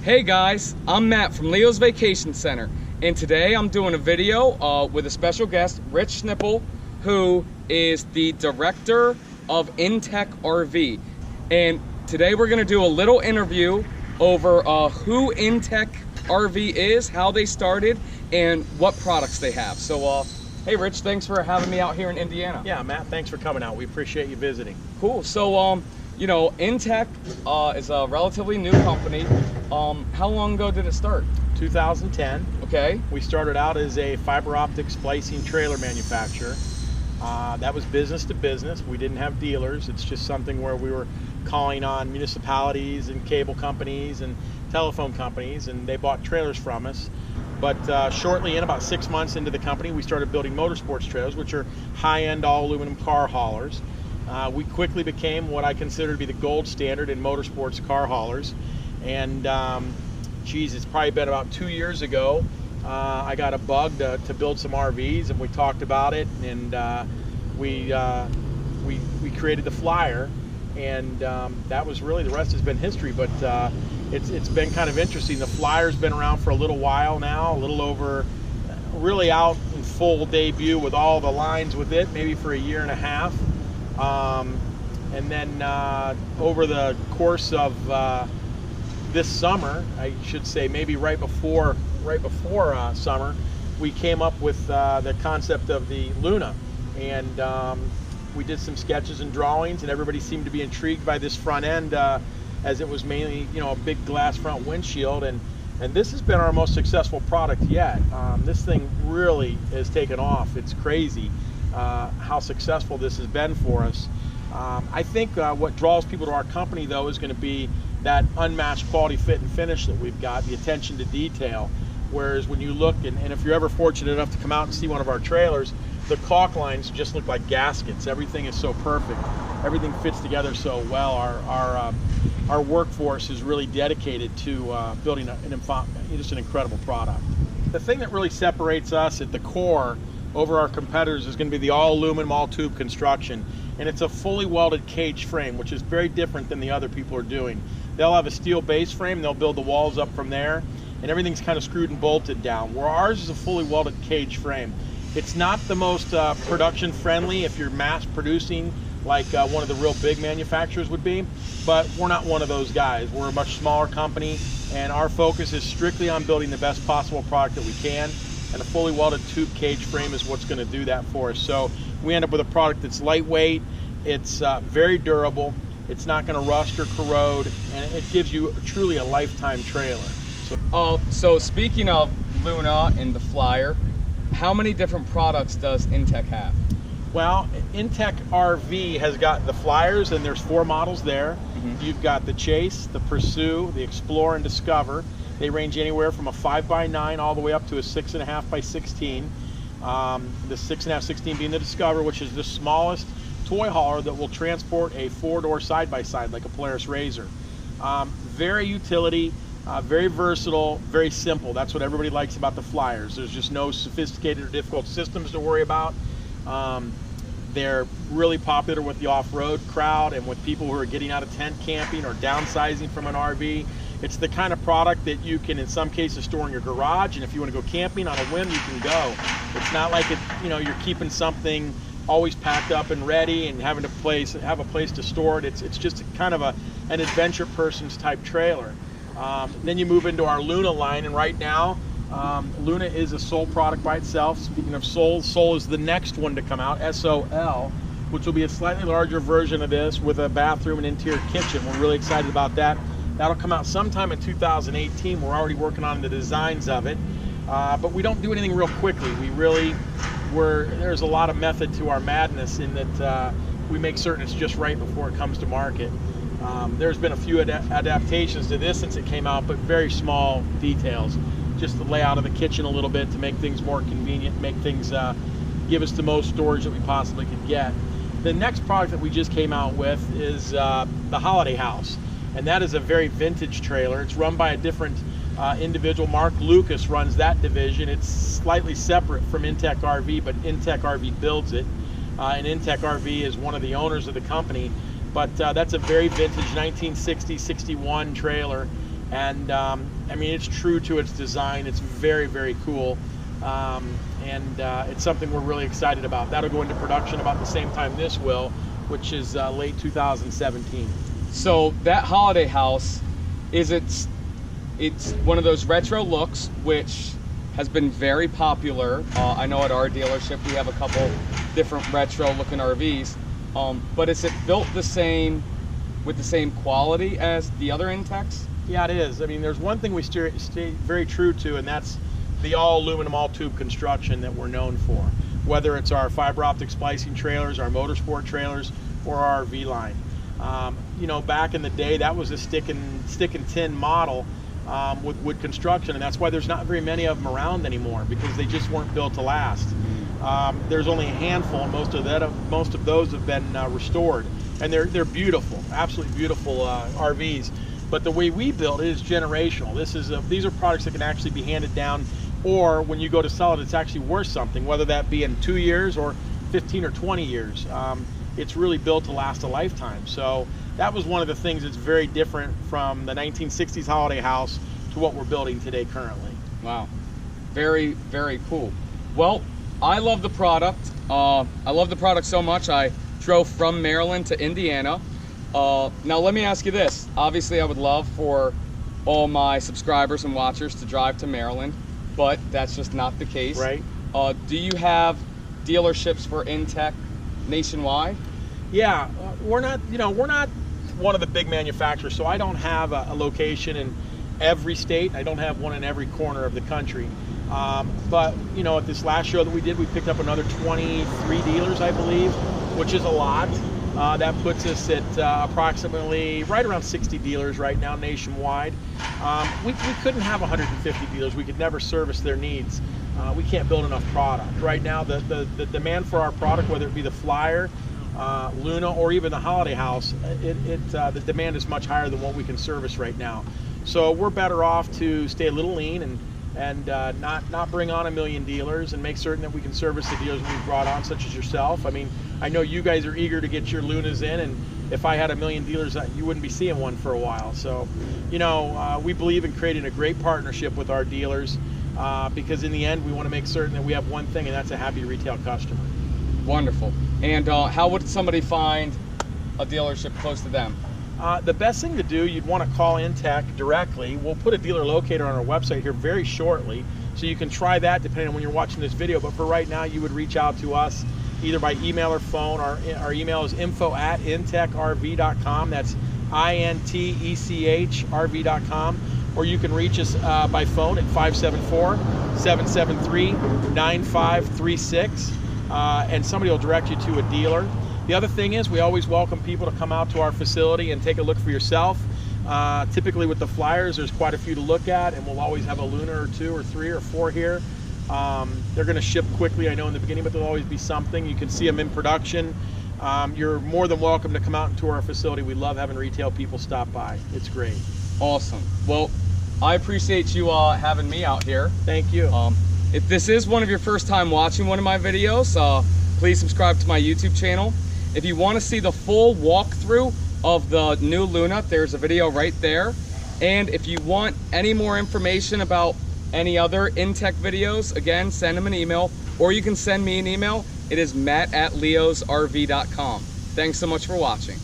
Hey guys, I'm Matt from Leo's Vacation Center, and today I'm doing a video with a special guest, Rich Schnipple, who is the director of InTech RV. And today we're gonna do a little interview over who InTech RV is, how they started, and what products they have. So, hey Rich, thanks for having me out here in Indiana. Yeah, Matt, thanks for coming out. We appreciate you visiting. Cool. So, you know, InTech is a relatively new company. How long ago did it start? 2010. Okay. We started out as a fiber optic splicing trailer manufacturer. That was business to business. We didn't have dealers. It's just something where we were calling on municipalities and cable companies and telephone companies, and they bought trailers from us. But shortly, in about 6 months into the company, we started building motorsports trailers, which are high-end all-aluminum car haulers. We quickly became what I consider to be the gold standard in motorsports car haulers. And geez, it's probably been about 2 years ago, I got a bug to build some RVs, and we talked about it, and we created the Flyer, and that was really, the rest has been history. But it's been kind of interesting. The Flyer's been around for a little while now, a little over, really out in full debut with all the lines with it, maybe for a year and a half. And then over the course of this summer, I should say, maybe right before summer, we came up with the concept of the Luna, and we did some sketches and drawings, and everybody seemed to be intrigued by this front end, as it was mainly, you know, a big glass front windshield, and this has been our most successful product yet. This thing really has taken off. It's crazy how successful this has been for us. I think what draws people to our company, though, is going to be that unmatched quality fit and finish that we've got, the attention to detail. Whereas when you look, and if you're ever fortunate enough to come out and see one of our trailers, the caulk lines just look like gaskets. Everything is so perfect. Everything fits together so well. Our workforce is really dedicated to building just an incredible product. The thing that really separates us at the core over our competitors is going to be the all aluminum, all tube construction. And it's a fully welded cage frame, which is very different than the other people are doing. They'll have a steel base frame, they'll build the walls up from there, and everything's kind of screwed and bolted down, where ours is a fully welded cage frame. It's not the most production friendly if you're mass producing like one of the real big manufacturers would be, but we're not one of those guys. We're a much smaller company, and our focus is strictly on building the best possible product that we can, and a fully welded tube cage frame is what's going to do that for us. So we end up with a product that's lightweight, it's very durable, it's not going to rust or corrode, and it gives you truly a lifetime trailer. So speaking of Luna and the Flyer, how many different products does InTech have? Well, InTech RV has got the Flyers, and there's 4 models there. Mm-hmm. You've got the Chase, the Pursue, the Explorer, and Discover. They range anywhere from a 5x9 all the way up to a 6.5x16. The 6.5/16 being the Discover, which is the smallest toy hauler that will transport a 4-door side-by-side like a Polaris RZR. Very utility, very versatile, very simple. That's what everybody likes about the Flyers. There's just no sophisticated or difficult systems to worry about. They're really popular with the off-road crowd and with people who are getting out of tent camping or downsizing from an RV. It's the kind of product that you can, in some cases, store in your garage, and if you want to go camping on a whim, you can go. It's not like you're keeping something always packed up and ready and having have a place to store it. It's just kind of an adventure person's type trailer. Then you move into our Luna line, and right now Luna is a Sol product by itself. Speaking of Sol is the next one to come out, SOL, which will be a slightly larger version of this with a bathroom and interior kitchen. We're really excited about that. That'll come out sometime in 2018. We're already working on the designs of it, but we don't do anything real quickly. There's a lot of method to our madness in that we make certain it's just right before it comes to market. There's been a few adaptations to this since it came out, but very small details. Just the layout of the kitchen a little bit to make things more convenient, make things give us the most storage that we possibly could get. The next product that we just came out with is the Holiday House, and that is a very vintage trailer. It's run by a different individual. Mark Lucas runs that division. It's slightly separate from InTech RV, but InTech RV builds it, and InTech RV is one of the owners of the company. But that's a very vintage 1960-61 trailer, And I mean, it's true to its design. It's very, very cool. It's something we're really excited about. That'll go into production about the same time this will, which is late 2017. So that holiday house, it's one of those retro looks, which has been very popular. I know at our dealership we have a couple different retro looking RVs, but is it built the same, with the same quality as the other InTechs? Yeah, it is. I mean, there's one thing we stay very true to, and that's the all aluminum, all tube construction that we're known for. Whether it's our fiber optic splicing trailers, our motorsport trailers, or our RV line. You know, back in the day, that was a stick and tin model with wood construction, and that's why there's not very many of them around anymore, because they just weren't built to last. There's only a handful, and most of those have been restored, and they're beautiful, absolutely beautiful RVs. But the way we build it is generational. These are products that can actually be handed down, or when you go to sell it, it's actually worth something, whether that be in 2 years or 15 or 20 years. It's really built to last a lifetime. So that was one of the things that's very different from the 1960s holiday house to what we're building today currently. Wow, very, very cool. Well, I love the product. I love the product so much I drove from Maryland to Indiana. Now let me ask you this. Obviously I would love for all my subscribers and watchers to drive to Maryland, but that's just not the case. Right. Do you have dealerships for InTech nationwide? Yeah, we're not one of the big manufacturers, so I don't have a location in every state. I don't have one in every corner of the country. But you know, at this last show that we did, we picked up another 23 dealers, I believe, which is a lot. That puts us at approximately right around 60 dealers right now nationwide. We couldn't have 150 dealers. We could never service their needs. We can't build enough product. Right now, the demand for our product, whether it be the Flyer, Luna, or even the Holiday House, the demand is much higher than what we can service right now. So we're better off to stay a little lean and not bring on 1 million dealers, and make certain that we can service the dealers we've brought on, such as yourself. I mean, I know you guys are eager to get your Lunas in, and if I had 1 million dealers, you wouldn't be seeing one for a while. So, you know, we believe in creating a great partnership with our dealers, because in the end, we want to make certain that we have one thing, and that's a happy retail customer. Wonderful. And how would somebody find a dealership close to them? The best thing to do, you'd want to call InTech directly. We'll put a dealer locator on our website here very shortly, so you can try that depending on when you're watching this video. But for right now, you would reach out to us either by email or phone. Our email is info@intechrv.com. That's INTECHRV.com. Or you can reach us by phone at 574-773-9536, and somebody will direct you to a dealer. The other thing is, we always welcome people to come out to our facility and take a look for yourself. Typically with the Flyers, there's quite a few to look at, and we'll always have a Luna or 2 or 3 or 4 here. They're going to ship quickly, I know, in the beginning, but there'll always be something. You can see them in production. You're more than welcome to come out into our facility. We love having retail people stop by. It's great. Awesome. Well, I appreciate you having me out here. Thank you. If this is one of your first time watching one of my videos, please subscribe to my YouTube channel. If you want to see the full walkthrough of the new Luna, there's a video right there. And if you want any more information about any other InTech videos, again, send them an email, or you can send me an email. It is matt@leosrv.com. Thanks so much for watching.